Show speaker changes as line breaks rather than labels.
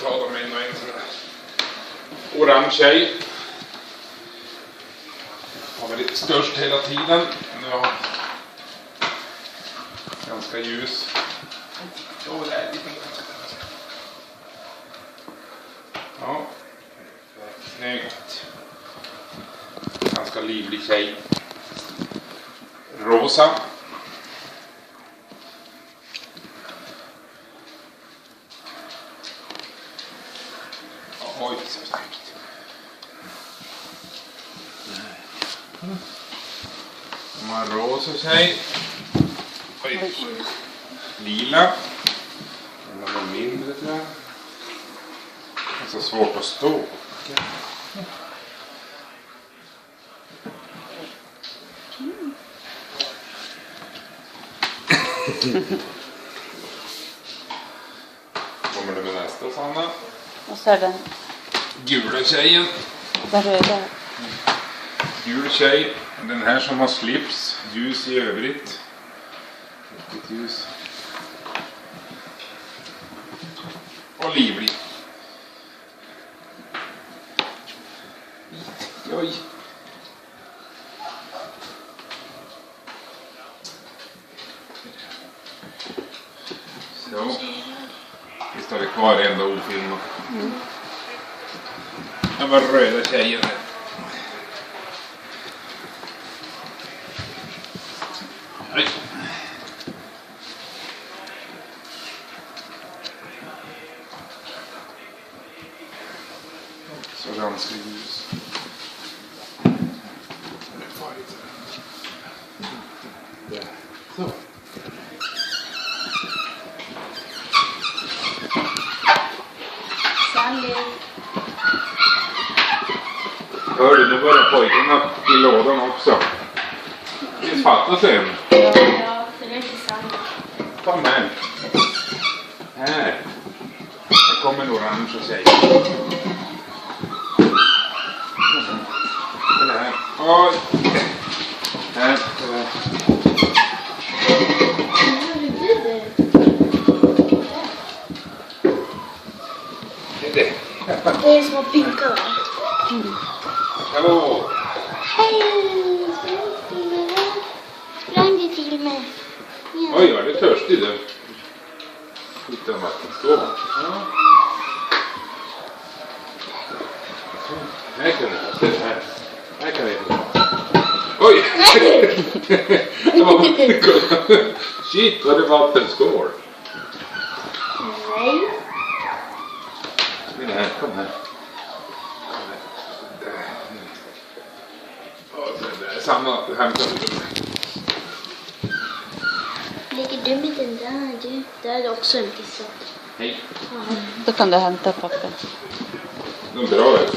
ta dem en och en sån här orange tjej. Har väl lite störst hela tiden. Nu har ganska ljus. Jo, det är lite. Ja, snyggt. Ganska livlig tjej. Rosa. Oj, så snyggt. De har rosa tjej. Oj. Lila. Den var mindre tror jag. Det är så svårt att stå. Kommer du med nästa, Sanna?
Och så är den
Gula tjejen.
den röda.
Gul tjej. Den här som har slips. Ljus i övrigt. Riktigt ljus. Och livlig. Oj. Så. Visst har vi kvar enda ofilmat. Det var röda tjejen här. Oj. Så ganska ljus. Där. Så. Hör du, nu börjar pojkarna i lådan också. Det fattas en.
Ja, för det är inte sant.
Kom här. Här. Här kommer en orange tjej. Den här. Oj. Här.
Det är små pinkar va?
Hallå.
Hej! Sprang du till mig? Ja.
Oj, vad är det törstig du. Hitta en vattenstål. Ja. Här kan du ställa här. Här kan vi få. Oj! Shit, vad det vattenskål.
Nej.
Men här, kom här. Samma, hämta ut den.
Ligger du med den där? Du, där är det också en pissa.
Hej.
Då kan du hämta pappen.
De drar det.